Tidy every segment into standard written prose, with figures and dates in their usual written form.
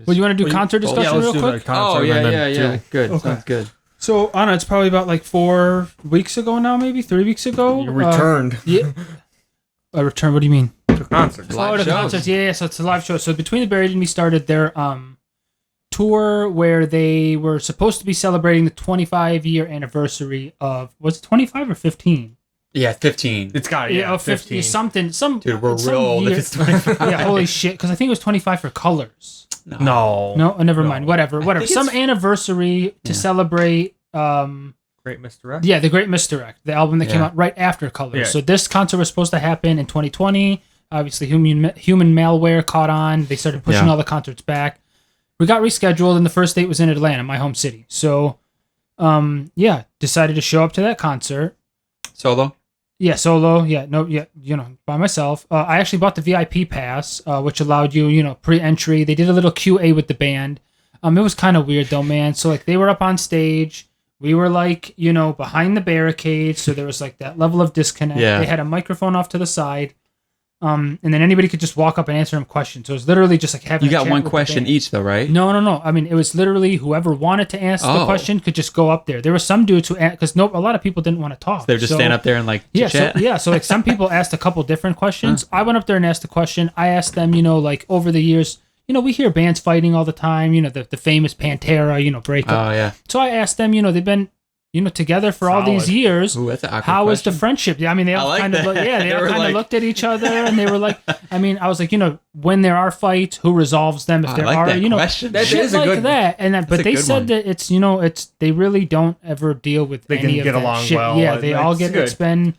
Well, you want to do concert discussion real quick? Yeah. Good. Okay. Sounds good. So, I don't know, it's probably about like 4 weeks ago now, maybe 3 weeks ago. You returned. Yeah. A return, what do you mean? To concerts. Live the shows. concerts. Yeah, so it's a live show. So Between the Buried and Me started their tour where they were supposed to be celebrating the 25-year anniversary of, was it 25 or 15? Yeah, 15. It's got Yeah, 50 something. Dude, we're some real old year- if it's 25. Yeah, holy shit. Because I think it was 25 for Colors. No. No, never mind. Whatever. think Some it's- anniversary to celebrate. Great Misdirect. Yeah, The Great Misdirect, the album that came Yeah. out right after Colors. Yeah. So this concert was supposed to happen in 2020. Obviously, human malware caught on. They started pushing Yeah. all the concerts back. We got rescheduled, and the first date was in Atlanta, my home city. So, decided to show up to that concert. Solo? Yeah, solo. Yeah, by myself. I actually bought the VIP pass, which allowed you, pre-entry. They did a little QA with the band. It was kind of weird though, man. So like they were up on stage. We were like, behind the barricade. So there was like that level of disconnect. Yeah. They had a microphone off to the side. And then anybody could just walk up and answer them questions. So it was literally just like having You a got chat one with the question band. each, though, right? No. I mean, it was literally whoever wanted to ask the Oh. question could just go up there. There were some dudes who, because a lot of people didn't want to talk. They would just stand up there and like Yeah, chat. so like some people asked a couple different questions. I went up there and asked a question. I asked them, like over the years, we hear bands fighting all the time. The famous Pantera, breakup. Oh, yeah. So I asked them, they've been, together for all these Solid. years. Ooh, that's an awkward How is the question. friendship? Yeah, I mean, they all like kind of, that. they They all were kind of like- looked at each other and they were like, I mean, I was like, when there are fights, who resolves them? If I there like are, that question. That shit is a like good- that. And then, but a they good said one. that it's, they really don't ever deal with They any can of get that along shit. well. Yeah, they all That's get, it's good. been,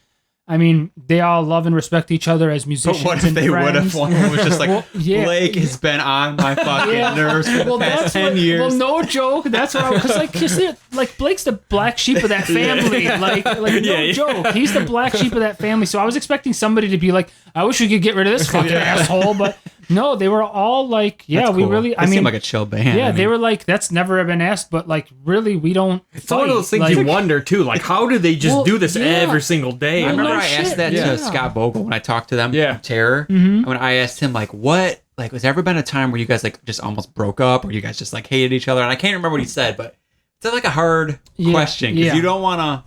I mean, they all love and respect each other as But musicians. what if and they would friends. have one was just like, Well, yeah. Blake has been on my fucking Yeah. nerves for the past 10 years. Well, no joke. That's what I was, because you see, like Blake's the black sheep of that family. Like no joke. He's the black sheep of that family. So I was expecting somebody to be like, I wish we could get rid of this fucking asshole. But no, they were all like, yeah, That's we cool. really. They I mean, seem like a chill band. yeah, I they mean, were like, that's never been asked. But like, really, we don't. It's one of those things like, you wonder too. Like, how do they just Well, do this yeah. every single day? I Well, remember no I shit, asked that yeah. to Scott Bogle when I talked to them. Yeah. From Terror. Mhm. When I asked him like, what, like, has there ever been a time where you guys like just almost broke up, or you guys just like hated each other? And I can't remember what he said, but it's like a hard Yeah, question because yeah. you don't want to.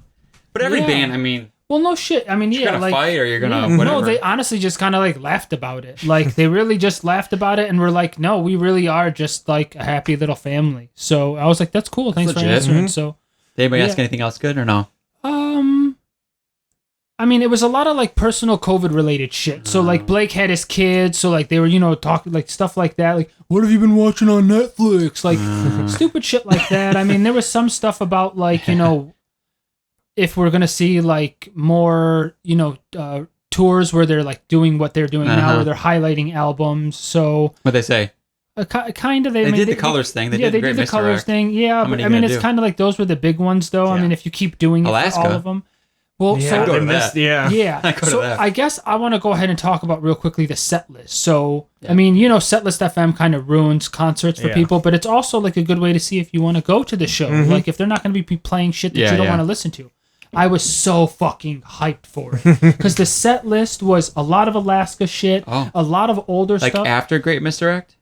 But every Yeah. band, I mean, Well, no shit. I mean, you're yeah, gonna like fight or you're gonna yeah. whatever. No, they honestly just kind of like laughed about it. Like they really just laughed about it, and we're like, no, we really are just like a happy little family. So I was like, that's cool. Thanks for legit. answering. Mhm. So, Did anybody ask yeah. anything else good or no? I mean, it was a lot of like personal COVID related shit. So like Blake had his kids, so like they were talking like stuff like that. Like, what have you been watching on Netflix? Like stupid shit like that. I mean, there was some stuff about like if we're gonna see like more tours where they're like doing what they're doing now, Uh-huh. where they're highlighting albums. So What'd they say? kind of They did the colors thing. They yeah, did they Great did the Misdirect. colors thing. Yeah, How many but I you mean, gonna it's do? kind of like those were the big ones, though. I Yeah. mean, if you keep doing it Alaska. for all of them. Well, Yeah, so go to they missed- that. yeah. yeah. I go to So that. I guess I want to go ahead and talk about real quickly the set list. So Yeah. I mean, Setlist FM kind of ruins concerts for Yeah. people, but it's also like a good way to see if you want to go to the show. Mhm. Like if they're not going to be playing shit that Yeah, you don't yeah. want to listen to. I was so fucking hyped for it because the set list was a lot of Alaska shit, Oh. a lot of older Like stuff. after Great Misdirect,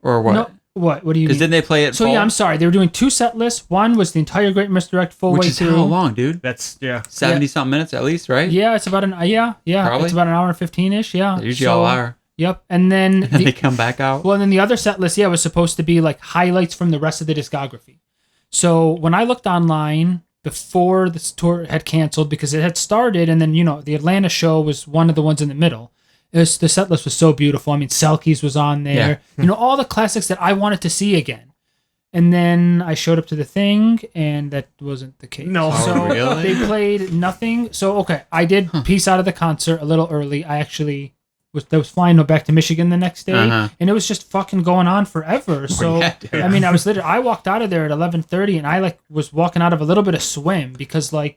or what? No, what? What do you Because mean? didn't they play it? So full? yeah, I'm sorry. They were doing two set lists. One was the entire Great Misdirect full Which way is through. how long, dude? That's 70 something minutes at least, right? Yeah, it's about Probably. it's about an hour and 15ish. Yeah, They usually all are. Yep, and then And then they come back out. well, and then the other set list, was supposed to be like highlights from the rest of the discography. So when I looked online before this tour had canceled because it had started, and then the Atlanta show was one of the ones in the middle. The set list was so beautiful. I mean, Selkies was on there. All the classics that I wanted to see again. And then I showed up to the thing, and that wasn't the case. No. Oh, So really? they played nothing. So, okay, I did peace out of the concert a little early. I actually was flying back to Michigan the next day, Uh-huh. and it was just fucking going on forever. So, yeah, dude. I mean, I walked out of there at 11:30, and I was walking out of a little bit of swim because I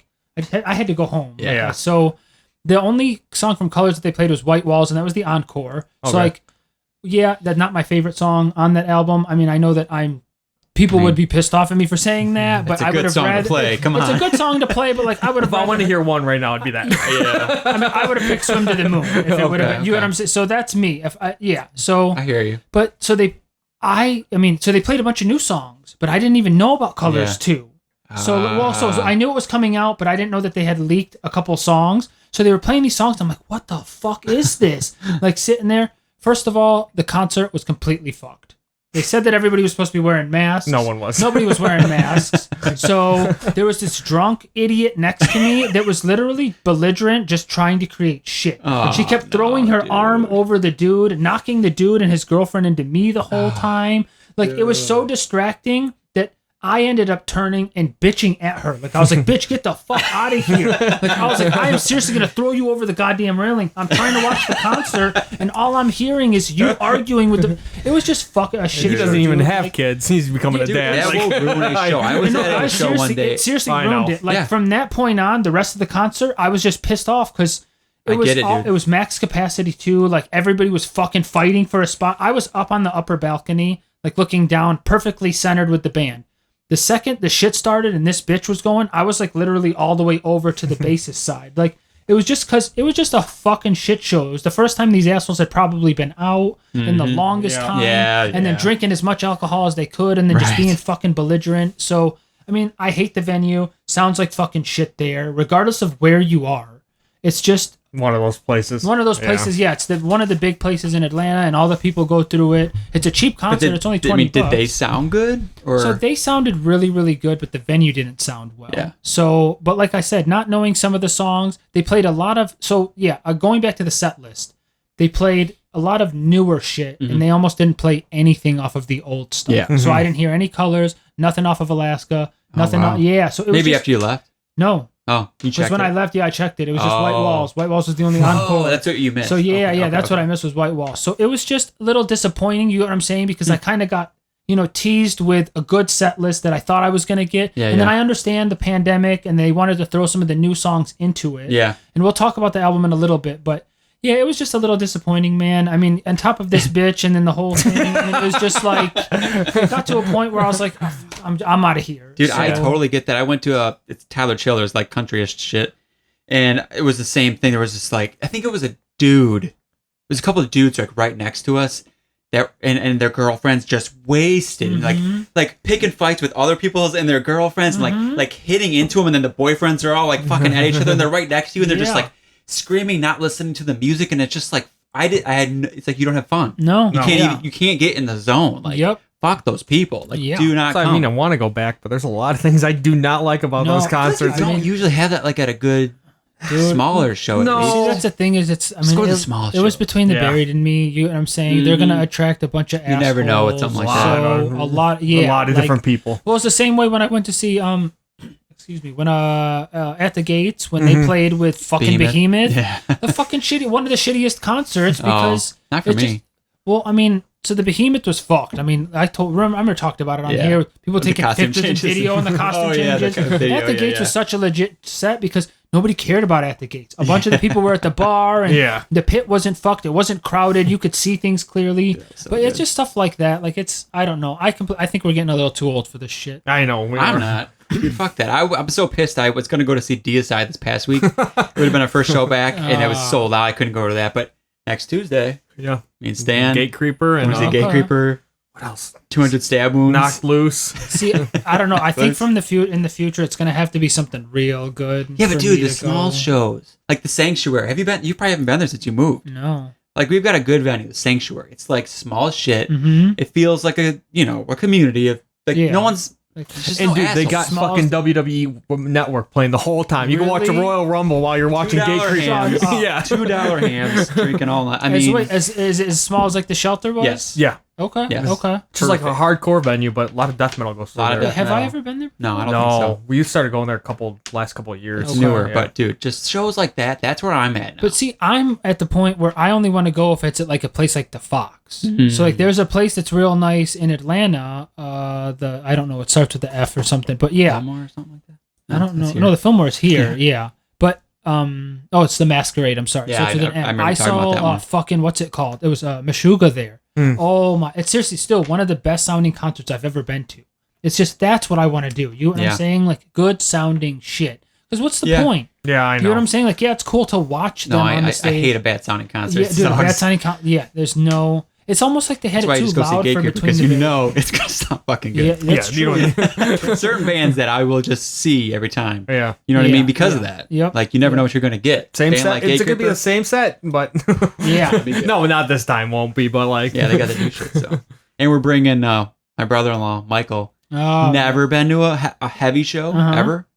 had to go home. Yeah. So the only song from Colors that they played was White Walls, and that was the encore. So Okay. that's not my favorite song on that album. I mean, I know that people would be pissed off at me for saying that, but It's a I good would have song to rather play. Come It's on. a good song to play, but like I would have. If I want to hear one right now, it'd be that. Yeah. I mean, I would have picked "Swim to the Moon" if it would have been. You know what okay. I'm saying? So that's me. So I hear you. but so I mean, so they played a bunch of new songs, but I didn't even know about Colors Yeah. 2. So I knew it was coming out, but I didn't know that they had leaked a couple songs. So they were playing these songs. I'm like, what the fuck is this? Like sitting there. First of all, the concert was completely fucked. They said that everybody was supposed to be wearing masks. No one was. Nobody was wearing masks. So there was this drunk idiot next to me that was literally belligerent, just trying to create shit. And she kept throwing her arm over the dude, knocking the dude and his girlfriend into me the whole time. Like, it was so distracting that I ended up turning and bitching at her. Like, I was like, bitch, get the fuck out of here. Like, I was like, I am seriously going to throw you over the goddamn railing. I'm trying to watch the concert, and all I'm hearing is you arguing with the... It was just fucking a shitty He doesn't show, even dude. have Like, kids. He's becoming a dude, dad. That Like- will ruin a show. I was no, at a show one day. It seriously I ruined know. it. Like, Yeah. from that point on, the rest of the concert, I was just pissed off because I get it, dude. it was max capacity too. Like, everybody was fucking fighting for a spot. I was up on the upper balcony, like looking down, perfectly centered with the band. The second the shit started and this bitch was going, I was like literally all the way over to the bassist side. Like, it was just because it was just a fucking shit show. It was the first time these assholes had probably been out in the longest Yeah. time. Yeah, and then yeah. drinking as much alcohol as they could and then just Right. being fucking belligerent. So, I mean, I hate the venue. Sounds like fucking shit there, regardless of where you are. It's just One of those places. one of those places. Yeah, it's one of the big places in Atlanta, and all the people go through it. It's a cheap concert. It's only $20. Did they sound good? Or So they sounded really, really good, but the venue didn't sound well. Yeah. So, but like I said, not knowing some of the songs, they played a lot of. So yeah, going back to the set list, they played a lot of newer shit, and they almost didn't play anything off of the old stuff. Yeah. So I didn't hear any Colors, nothing off of Alaska, nothing. wow. Yeah. So it was maybe just, after you left? no. Oh, you Because checked when it. I left, yeah, I checked it. It was just White Oh. Walls. White Walls was the only encore. Oh, that's what you missed. So yeah, Okay, yeah, okay, that's what okay. I missed was White Walls. So it was just a little disappointing. You know what I'm saying? Because I kind of got teased with a good set list that I thought I was gonna get, Yeah, and then yeah. I understand the pandemic and they wanted to throw some of the new songs into it. Yeah. And we'll talk about the album in a little bit, but yeah, it was just a little disappointing, man. I mean, on top of this bitch and then the whole thing, and it was just like it got to a point where I was like, "Oh, I'm out of here, Dude, So- I totally get that. I went to it's Tyler Childers, like countryish shit, and it was the same thing. There was just like, I think it was a dude. It was a couple of dudes like right next to us that, and their girlfriends just wasted, and, like picking fights with other people's and their girlfriends, and like hitting into them, and then the boyfriends are all like fucking at each other, and they're right next to you, and they're just Yeah. like screaming, not listening to the music, and it's just like it's like you don't have fun. No, You can't yeah. even, you can't get in the zone. Like, Yep. fuck those people. Like, Yeah. do not So, come. I mean, I want to go back, but there's a lot of things I do not like about No, those I feel like concerts. You don't usually have that like at a good smaller show. No. At least. See, that's the thing is, it's. I Just mean, go to the it, small it was show. between the Yeah. Buried and Me. You know what I'm saying? They're gonna attract a bunch of assholes. You never know with something like that. So a lot, yeah, a lot of like- different people. Well, it's the same way when I went to see excuse me, when at the Gates when they played with fucking Behemoth. Yeah. The fucking shitty, one of the shittiest concerts because not for it me. just- well, I mean, so the Behemoth was fucked. I mean, I remember talked about it on Yeah. here. People With the taking costume pictures changes. and video and the costume Oh, yeah, the changes. kind of video, At the yeah, Gates yeah. was such a legit set because nobody cared about At the Gates. A bunch of the people were at the bar and Yeah. the pit wasn't fucked. It wasn't crowded. You could see things clearly. so but it's good. just stuff like that. Like I don't know. I think we're getting a little too old for this shit. I know. I'm not. Dude, fuck that. I'm so pissed. I was going to go to see Deicide this past week. It would have been our first show back, and it was sold out. I couldn't go to that. But next Tuesday, Yeah. me and Stan, Gate Creeper and want to see Okay. Gate Creeper, what else? 200 stab wounds. Knocked Loose. See, I don't know. I think from in the future, it's gonna have to be something real good. Yeah, but for dude, me the to small go. shows, like the Sanctuary. Have you been? You probably haven't been there since you moved. No. Like, we've got a good venue, the Sanctuary. It's like small as shit. Mm-hmm. It feels like a community of like Yeah. no one's. Like, Just And no dude, they assholes. got Small- fucking WWE Network playing the whole time. You can watch a Really? Royal Rumble while you're watching Gate $2 Creeper. hams. Yeah. $2 hams drinking all night. I as, mean, wait, as as small as like the shelter was. yes. Yeah. Okay. Yes. Okay. Just like a hardcore venue, but a lot of death metal goes through Lot of there. death Have I metal. ever been there? No, I don't No, think so. we started going there last couple of years. It's Okay. newer, Yeah. but dude, just shows like that. That's where I'm at now. But see, I'm at the point where I only want to go if it's at like a place like the Fox. Mm-hmm. So like, there's a place that's real nice in Atlanta. I don't know. It starts with the F or something. But yeah, Fillmore or something like that. I don't know. That's here. No, the Fillmore is here. Yeah. But it's the Masquerade. I'm sorry. Yeah, So it's with I an M. remember I talking about saw that one. fucking what's it called? It was Meshuggah there. Hmm. Oh my! It's seriously still one of the best sounding concerts I've ever been to. It's just that's what I want to do. You know what Yeah. I'm saying? Like good sounding shit. Because what's the Yeah. point? Yeah, I know. You know what I'm saying? Like, yeah, it's cool to watch them No, on I the stage. hate a bad sounding concert. Yeah, It dude, a bad sucks. sounding. There's no. It's almost like they had That's why I it just too go see loud for Gatekeeper between because the you band. know it's gonna sound fucking Yeah, good. that's you true. don't. Certain bands that I will just see every time. Yeah. You know what I Yeah, mean? Because of yeah. that. Yep. Like you never know what you're gonna get. Same Band set. like It's gonna be Gatekeeper, the same set, but Yeah. no, not this time. Won't be, but like Yeah, they got the new shit. So, and we're bringing my brother-in-law Michael. Oh, Never been to a heavy show Uh-huh. ever.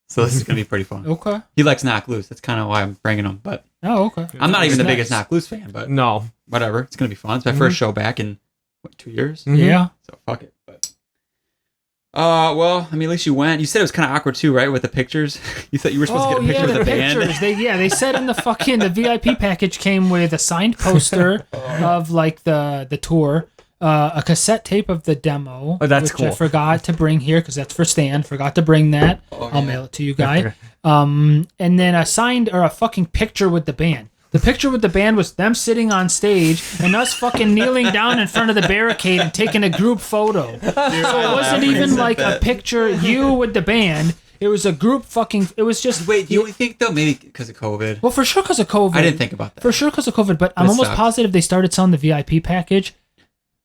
So this is gonna be pretty fun. Okay. He likes Knock Loose. That's kind of why I'm bringing him. But Oh, okay. I'm not even the Nice. biggest Knock Loose fan. But no. whatever, it's gonna be fun. It's my first show back in 2 years. Mhm. Yeah. So fuck it. But well, I mean, at least you went. You said it was kind of awkward too, right? With the pictures. You thought you were supposed to get a picture the with the band. pictures. They said in the VIP package came with a signed poster of like the tour, a cassette tape of the demo. Oh, that's which I cool. forgot to bring here because that's for Stan. Forgot to bring that. I'll mail it to you guys. And then a signed or a fucking picture with the band. The picture with the band was them sitting on stage and us fucking kneeling down in front of the barricade and taking a group photo. So it wasn't even like a picture you with the band. It was a group fucking. It was just. Wait, do you think though? Maybe because of COVID. Well, for sure because of COVID. I didn't think about that. For sure because of COVID, but I'm That almost sucks. positive they started selling the VIP package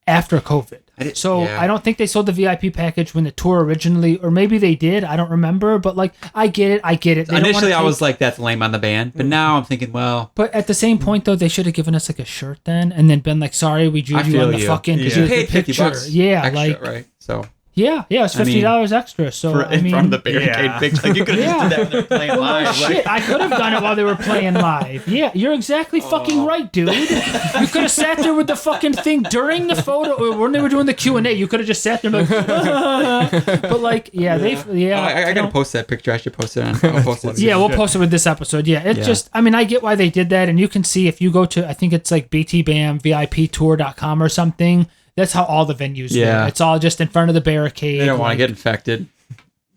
after COVID. So yeah. I don't think they sold the VIP package when the tour originally, or maybe they did. I don't remember, but like I get it. They don't wanna Initially, I take- was like, "That's lame on the band," but now I'm thinking, well, But at the same point, though, they should have given us like a shirt then, and then been like, "Sorry, we drew I you feel on the you. fucking because Yeah. you paid $50. Yeah, extra, like right? So yeah, it's I mean, $50 extra. So for, I in mean, front of the barricade yeah. picture, like you could have Yeah. just did that when they're playing live. shit, I could have done it while they were playing live. Yeah, you're exactly fucking right, dude. You could have sat there with the fucking thing during the photo, or when they were doing the Q&A. You could have just sat there and like, but like, yeah, Oh, I gotta don't- post that picture. I should post it on. I'll post it. Yeah, we'll post it with this episode. Yeah, it's Yeah. just, I mean, I get why they did that. And you can see if you go to, I think it's like btbamviptour.com or something. That's how all the venues Yeah. were. It's all just in front of the barricade. They don't want to like- get infected.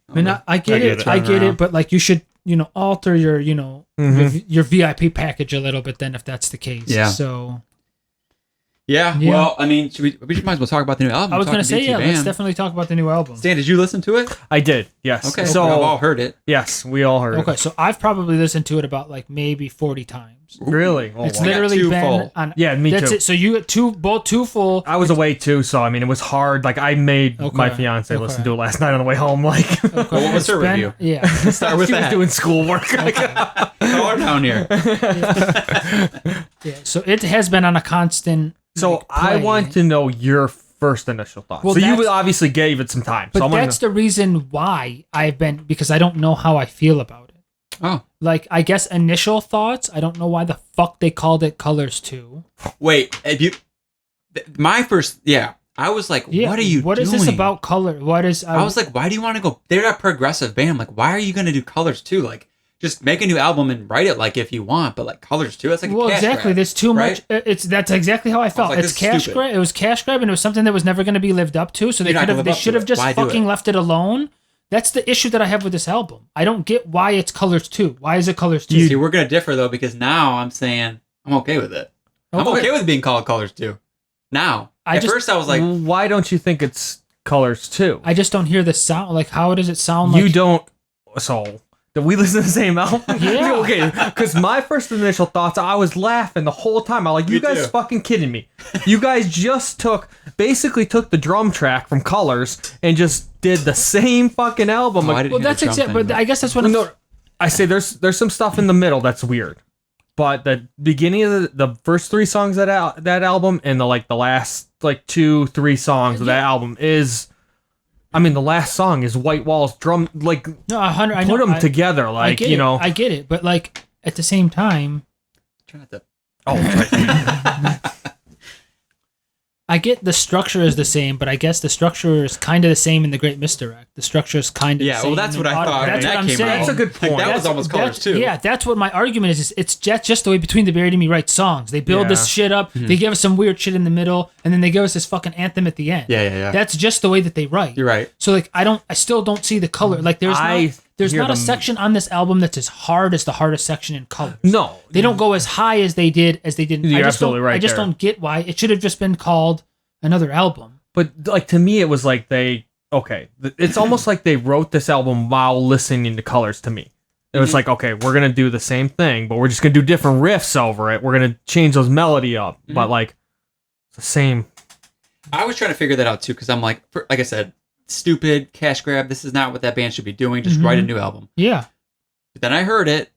I mean, I get it. I Turn get it. around. But like, you should, alter your, your VIP package a little bit then if that's the case. Yeah. So Yeah. Yeah. Well, I mean, we might as well talk about the new album. I was Talking going to say, BT yeah, let's Bam. definitely talk about the new album. Stan, did you listen to it? I did. Yes. Okay. So I've all heard it. yes, we all heard. Okay, It. so I've probably listened to it about like maybe 40 times. Really? Oh, It's wow. got literally two been full. on. Yeah, me That's too. it. So you get both two full. I was away too, so I mean, it was hard. Like I made Okay. my fiance Okay. listen to it last night on the way home. Like Well, what was her It's been- review? Yeah. Start with she was that. doing schoolwork. Call her down here. Yeah, so it has been on a constant. So like, I play. want to know your first initial thoughts. Well, so you that's- obviously gave it some time. But so I'm that's the reason why I've been, because I don't know how I feel about it. Oh, Like, I guess initial thoughts. I don't know why the fuck they called it Colors 2. wait. Have you? My first, yeah. I was like, Yeah, what are you What doing? is this about color? What is? I was like, why do you want to go? They're a progressive band. Like, why are you going to do Colors too? Like, just make a new album and write it like if you want, but like Colors too. That's like well, a cash exactly. grab, There's too right? much. That's exactly how I felt. like, It's this is cash stupid. grab. It was cash grab, and it was something that was never going to be lived up to. So they You're not could gonna have. live They up to should have it. just Why do fucking it? left it alone. That's the issue that I have with this album. I don't get why it's Colors 2. Why is it Colors 2? See, we're gonna differ though because now I'm saying I'm okay with it. I'm okay with being called Colors too. Now, at first I was like, why don't you think it's Colors too? I just don't hear the sound. Like, how does it sound? Like You don't. So did we listen to the same album? Yeah. Okay. Because my first initial thoughts, I was laughing the whole time. I'm like, you Me guys too. fucking kidding me? You guys just basically took the drum track from Colors and just did the same fucking album. Oh, I didn't Well, hear the that's drum exactly. thing, But I guess that's what I'm. No, I say there's some stuff in the middle that's weird, but the beginning of the first three songs of that album and the last 2-3 songs of that album is, I mean, the last song is White Walls drum, like No, 100. I know. put them I- together, I like get you it. know. I get it, but like at the same time, try not to. I get the structure is the same, but I guess the structure is kind of the same in The Great Misdirect. The structure is kind of Yeah, the same. well, that's in what I Auto- thought. That's when what that I'm came saying. out. That's a good Like, point. that was That's- almost Colors that's- too. Yeah, that's what my argument is. It's just the way Between the Buried and Me write songs. They build this Yeah. shit up. They give us some weird shit in the middle, and then they give us this fucking anthem at the end. Yeah. That's just the way that they write. You're right. So like I still don't see the color. Like there's hear not a them- section on this album that's as hard as the hardest section in Colors. No, They don't go as high as they did You're I just absolutely don't, right I just there. don't get why it should have just been called another album. but like to me, it was like it's almost like they wrote this album while listening to Colors. To me, it was like, okay, we're gonna do the same thing, but we're just gonna do different riffs over it. We're gonna change those melody up, but like. the same. I was trying to figure that out too, because I'm like, like I said, stupid cash grab. This is not what that band should be doing. Just write a new album. Yeah. But then I heard it,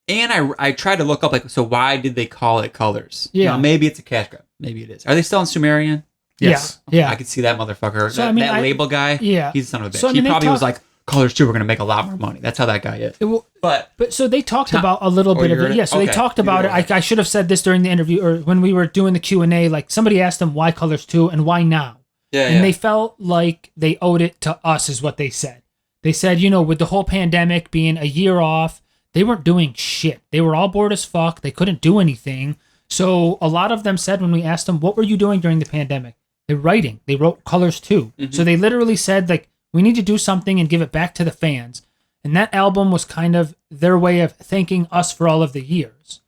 and I tried to look up like, so why did they call it Colors? Yeah. Maybe it's a cash grab. Maybe it is. Are they still in Sumerian? Yes. Yeah. I could see that motherfucker. So, that label guy. Yeah. He's a son of a bitch. So, I mean, he probably was like, Colors 2, we're gonna make a lot more money. That's how that guy is. But so they talked about a little bit of you it. heard Yeah. it? So they Okay. talked about it. I should have said this during the interview or when we were doing the Q&A. Like somebody asked them why Colors 2 and why now. yeah, And they felt like they owed it to us, is what they said. They said, with the whole pandemic being a year off, they weren't doing shit. They were all bored as fuck. They couldn't do anything. So a lot of them said when we asked them, what were you doing during the pandemic? They're writing. They wrote Colors 2. Mm-hmm. So they literally said, like, we need to do something and give it back to the fans. And that album was kind of their way of thanking us for all of the years.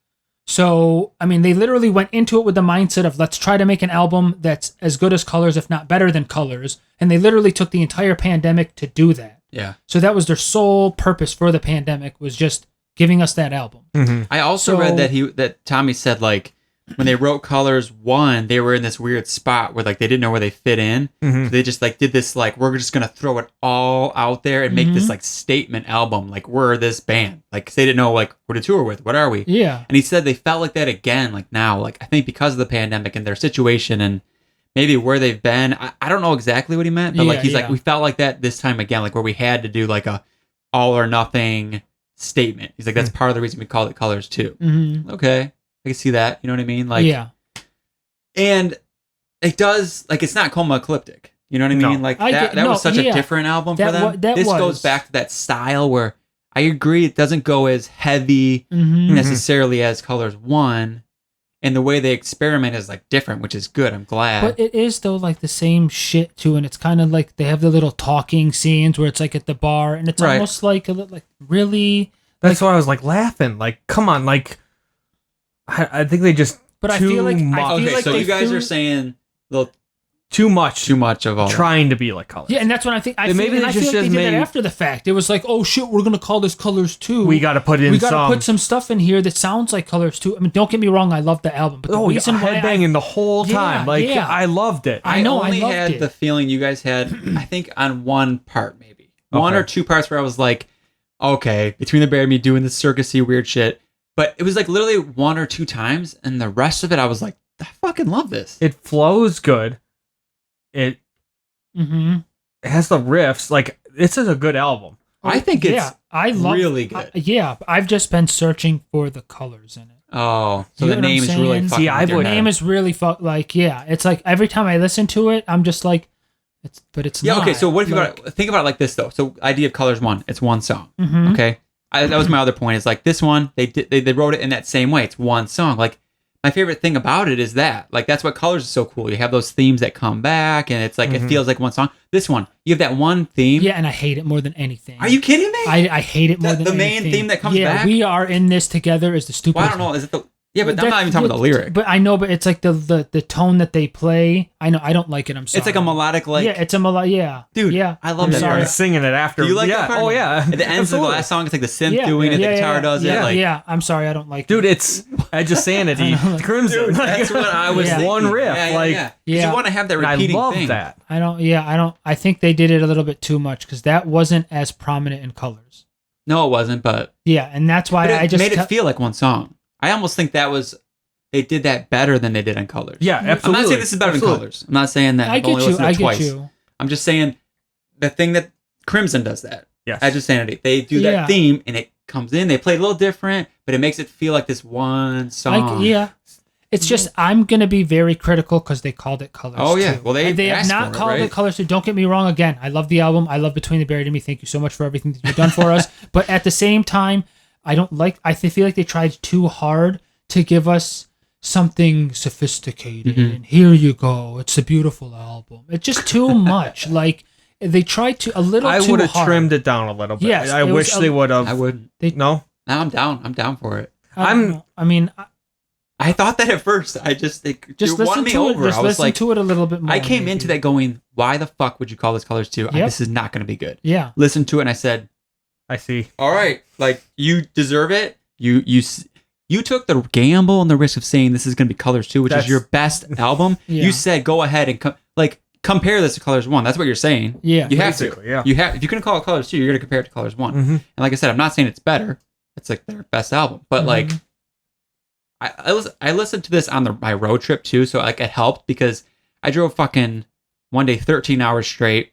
So, I mean, they literally went into it with the mindset of let's try to make an album that's as good as Colors, if not better than Colors. And they literally took the entire pandemic to do that. Yeah. So that was their sole purpose for the pandemic, was just giving us that album. Mm-hmm. I also read that Tommy said like when they wrote Colors 1, they were in this weird spot where like they didn't know where they fit in. Mm-hmm. So they just like did this like we're just gonna throw it all out there and make this like statement album, like we're this band, like 'cause they didn't know like who to tour with, what are we? Yeah. And he said they felt like that again, like now, like I think because of the pandemic and their situation and maybe where they've been. I don't know exactly what he meant, but like he's like we felt like that this time again, like where we had to do like a all or nothing statement. He's like that's part of the reason we called it Colors 2. Mm-hmm. Okay, I can see that. You know what I mean? Like yeah. and it does like it's not coma ecliptic. You know what I mean? No. Like I that get- was such yeah. a different album for That them. wa- that This was. goes back to that style where I agree it doesn't go as heavy Mm-hmm. necessarily as Colors 1, and the way they experiment is like different, which is good. I'm glad. But it is though like the same shit too, and it's kind of like they have the little talking scenes where it's like at the bar, and it's Right. almost like like really. That's why I was like laughing. Like, come on, like I think they just But I too feel like much, I feel okay, like so they you guys threw- are saying the too much too much of all that. trying to be like Colors. Yeah, and that's what I think. I Then feel, maybe and they I feel just like they did made- that after the fact. It was like, oh shit, we're gonna call this Colors 2. We got to put in we gotta some. put some stuff in here that sounds like Colors 2. I mean, don't get me wrong, I love the album, but the oh, yeah, reason why headbanging the whole time. Yeah, Like, yeah. I loved it. I know, I only loved had it. the feeling you guys had, I think, on one part, maybe. One Okay. or two parts where I was like, okay, between the bear and me doing this circusy weird shit. But it was like literally one or two times, and the rest of it, I was like, I fucking love this. It flows good. It Mm-hmm. has the riffs. Like, this is a good album. I think it's I love really good. yeah, I've just been searching for the colors in it. Oh, so You the know what I'm name is really saying? fucking See, I with your would- The head. name is really like yeah. It's like every time I listen to it, I'm just like, it's Yeah, not. okay, so what if you like, got think about it like this, though. So, idea of Colors 1, it's one song. Mhm. Okay? That was my other point, is like this one, they wrote it in that same way. It's one song. Like, my favorite thing about it is that, like, that's what Colors is so cool. You have those themes that come back, and it's like, it feels like one song. This one, you have that one theme. Yeah, and I hate it more than anything. Are you kidding me? I hate it more The- than the main anything. theme that comes yeah, back? we are in this together is the stupid. Well, I don't know. Is it the... Yeah, but I'm not even talking about the lyric. But I know, but it's like the tone that they play. I know, I don't like it. I'm sorry. It's like a melodic, like... yeah, it's a melodic. Yeah, Dude, yeah. I love I'm that sorry. part. Singing it after. Do you like yeah. that part? Oh, yeah. At the end of the Absolutely. last song, it's like the synth Yeah, doing it, yeah, the guitar yeah, does yeah, it. Like, yeah. I'm sorry, I don't like Dude, it. it's Edge of Sanity, Crimson. Dude, that's what I was Yeah. thinking. One riff, Yeah, like- yeah. 'Cause Yeah. you want to have that And I repeating love thing. that. I don't. I think they did it a little bit too much because that wasn't as prominent in colors. No, it wasn't, but... Yeah, and that's why But it I just made it feel like one song. I almost think that was... They did that better than they did on Colors. Yeah, absolutely. I'm not saying this is better Absolutely. than Colors. I'm not saying that. I I've only get you. listened to I it get twice. you. I'm just saying the thing that Crimson does that. Yes. Edge of Sanity. They do Yeah. that theme and it comes in. They play it a little different, but it makes it feel like this one song. Yeah. It's just I'm gonna be very critical because they called it Colors. Oh, yeah. too. Well, they have asked not for it, called right? it Colors. So don't get me wrong. Again, I love the album. I love Between the Buried and Me. Thank you so much for everything that you've done for us. But at the same time, I don't like. feel like they tried too hard to give us something sophisticated. Mm-hmm. And here you go. It's a beautiful album. It's just too much. Like they tried to a little. I too would have hard. trimmed it down a little bit. Yes, I it was wish a- they would have. I wouldn't. No? Now I'm down. I'm down for it. I don't know. I mean, I thought that at first. I just... just won listen me to it. over. Just I was listen like... to it a little bit more. I came into maybe. that going, why the fuck would you call this Colors 2? Yep. This is not going to be good. Yeah. Listen to it and I said, I see. all right, like, you deserve it. You you took the gamble and the risk of saying this is going to be Colors 2, which is your best album. Yeah. You said go ahead and compare this to Colors 1. That's what you're saying. Yeah. You have to. Basically, yeah. You have. If you're going to call it Colors 2, you're going to compare it to Colors 1. Mhm. And like I said, I'm not saying it's better. It's like their best album, but like I listened to this on my road trip too, so like it helped because I drove fucking one day 13 hours straight,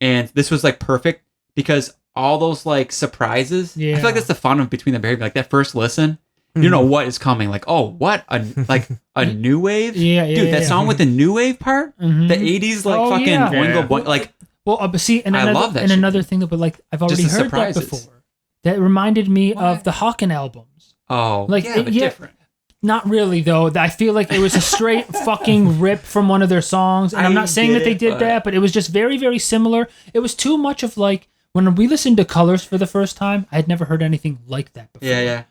and this was like perfect because all those like surprises. I feel like that's the fun of Between the Buried. Like that first listen, you don't know what is coming. Like, oh, what a new wave? Yeah, Dude, that song with the new wave part, Mhm. the 80s like Oh, fucking yeah. Boingo Boing, like Well, but see, and I another, love that and shit. another thing that, but like I've already Just the heard that surprises. before. That reminded me What? of the Hawken albums. oh, Like, yeah, but yeah. different. Not really though. I feel like it was a straight fucking rip from one of their songs, and I'm I not saying get that they it, did but- that, but it was just very, very similar. It was too much of like when we listened to Colors for the first time. I had never heard anything like that before. Yeah.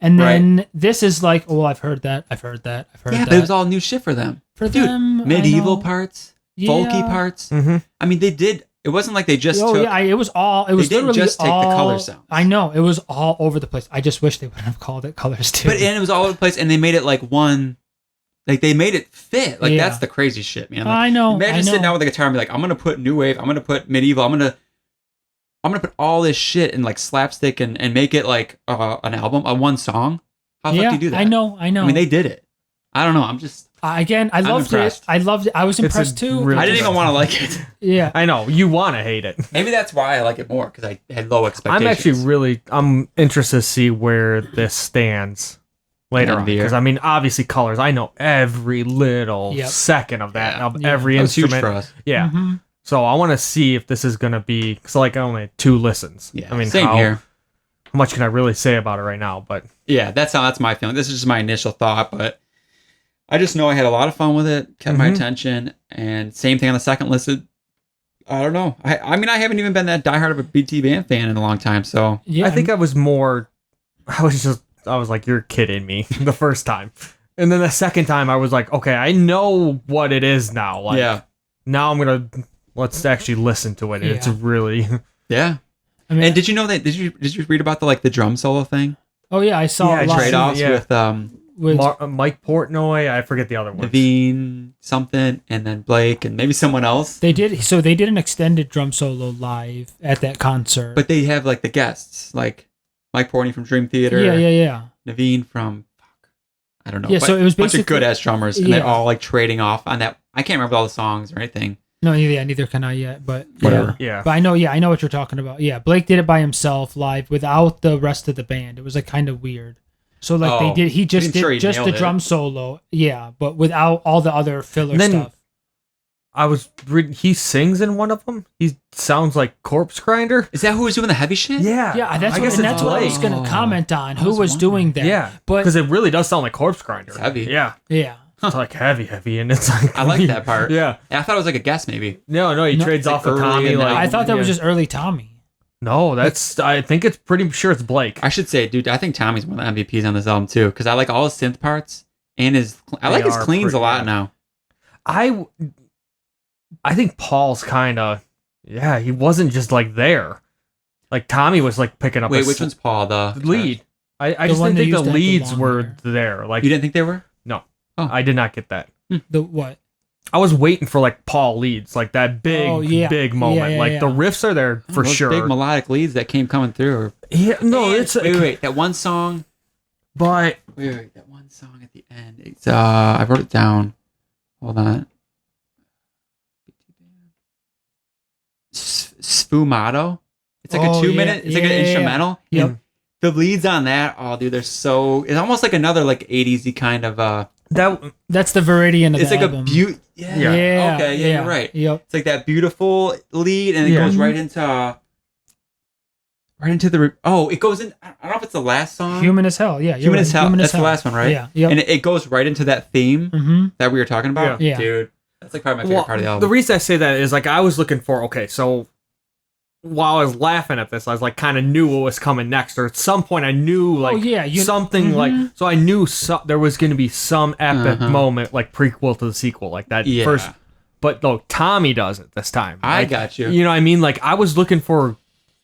And then this is like, oh, I've heard that. I've heard that. Yeah, that. but it was all new shit for them. For Dude, them, I medieval know. parts, Yeah. folky parts. Mhm. I mean, they did. It wasn't like they just Oh took. yeah, it was all. It was didn't literally just take the all, color sounds. I know it was all over the place. I just wish they would have called it Colors too. but and it was all over the place, and they made it like one. Like they made it fit. Like Yeah. that's the crazy shit, man. Like, I know. Imagine I know. sitting down with a guitar and be like, I'm gonna put new wave. I'm gonna put medieval. I'm gonna put all this shit in like slapstick and make it like an album, a one song. How the fuck do you do that? I know. I mean, they did it. I don't know. I'm just. Again, I loved it. impressed. I loved it. I was It's a impressed too. really I didn't even want to like it. Yeah. I know you want to hate it. Maybe that's why I like it more because I had low expectations. I'm interested to see where this stands later End on of the year. because I mean, obviously, Colors. I know every little Yep. second of that, Yeah. of Yeah. every That was huge instrument. for us. Yeah. Mhm. So I want to see if this is gonna be. So like I only had 2 listens. Yeah, I mean, same how here. much can I really say about it right now? But Yeah, that's my feeling. This is just my initial thought, but I just know I had a lot of fun with it, kept my Mhm. attention, and same thing on the second listen. I don't know. I mean, I haven't even been that diehard of a BT band fan in a long time, so Yeah. I think I was like, you're kidding me the first time. And then the second time I was like, okay, I know what it is now. Like, yeah, now let's actually listen to it. Yeah. It's really, yeah. I mean, And did you know that? Did you read about the drum solo thing? oh yeah, I saw Yeah, a lot Trade offs Yeah. with with Mike Portnoy, I forget the other one. Naveen something, and then Blake, and maybe someone else. they did an extended drum solo live at that concert. But they have like the guests, like Mike Portnoy from Dream Theater, yeah. Naveen from I don't know. Yeah, but so it was a bunch of basically- good ass drummers, and they're all like trading off on that. I can't remember all the songs or anything. No, yeah, neither can I yet, but Whatever. Yeah. But I know what you're talking about. Yeah, Blake did it by himself live without the rest of the band. It was like kind of weird. So like Oh, he just I'm sure did he just the nailed it. drum solo. Yeah, but without all the other filler Then- stuff. I was reading, he sings in one of them. He sounds like Corpse Grinder. Is that who was doing the heavy shit? Yeah, that's what I was going to comment on. Who was doing that? Yeah, but because it really does sound like Corpse Grinder. It's heavy. Yeah, yeah. it's like heavy, and it's like I like that part. Yeah, I thought it was like a guess, maybe. no, he No, trades like off with early Tommy. in the Like I thought that was yeah. just early Tommy. No, I think it's pretty sure it's Blake. I should say, dude, I think Tommy's one of the MVPs on this album too, because I like all his synth parts and I like his are cleans a pretty lot good. now. I think Paul's kind of he wasn't just like there. Like Tommy was like picking up. Wait, which one's Paul? The lead? I The just one didn't that think the used to have the leads long were hair. there. Like You didn't think they were? no, Oh. I did not get that. The what? I was waiting for like Paul leads, like that big, Oh, yeah. big moment. Yeah, like yeah. the riffs are there for Those sure. Big melodic leads that came coming through. Yeah, no, And- it's wait, that one song. but Wait, that one song at the end. It's I wrote it down. Hold on. Sfumato. It's like Oh, a 2-minute. yeah, It's like an yeah, yeah. instrumental. Yep. And the leads on that, oh dude, they're so. It's almost like another like 80s-y kind of. that That's the Viridian of It's the like album. a beaut. Yeah. Yeah. Okay. Yeah, you're right. Yep. It's like that beautiful lead, and it Yeah. goes right into. Right into the. It goes in. I don't know if it's the last song. Human as hell. Yeah. you're Human right. as Hell. That's the last one, right? Yeah. Yep. And it goes right into that theme Mm-hmm. that we were talking about. Yeah. Dude, that's like probably my favorite part of the album. The reason I say that is like I was looking for so while I was laughing at this, I was like kind of knew what was coming next, or at some point I knew like something like so I knew there was going to be some epic Uh-huh. moment like prequel to the sequel, like that Yeah. first. But though Tommy does it this time, I Like, got you. You know what I mean? Like I was looking for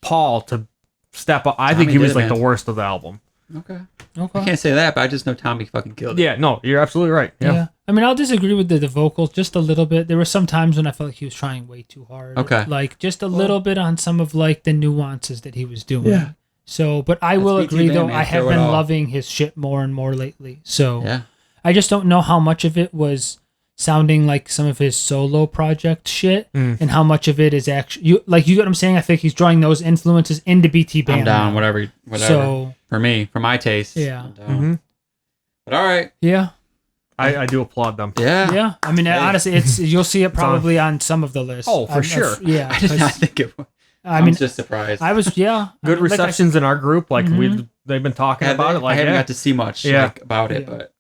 Paul to step up. I think Tommy he was did it, like man. the worst of the album. Okay. Okay. I can't say that, but I just know Tommy fucking killed it. Yeah, no, you're absolutely right. Yeah. I mean, I'll disagree with the vocals just a little bit. There were some times when I felt like he was trying way too hard. Okay. Like just a little bit on some of like the nuances that he was doing. Yeah. So, but I That's will BT agree Band, though, man. I have Throw it been all. loving his shit more and more lately. So Yeah. I just don't know how much of it was sounding like some of his solo project shit and how much of it is actually, you get what I'm saying? I think he's drawing those influences into BT Band. I'm down. now. Whatever. So, For me, for my taste. Yeah. I'm down. Mm-hmm. But all right. yeah. I do applaud them. Yeah. Yeah. I mean, Hey. honestly, you'll see it probably on some of the lists. Oh, for sure. Yeah. I did 'cause- not think it was. I I'm mean, just surprised. I was, yeah. Good I mean, like I- receptions in our group. Like they've been talking about it. I Like haven't got to see much Yeah. about it, Yeah. but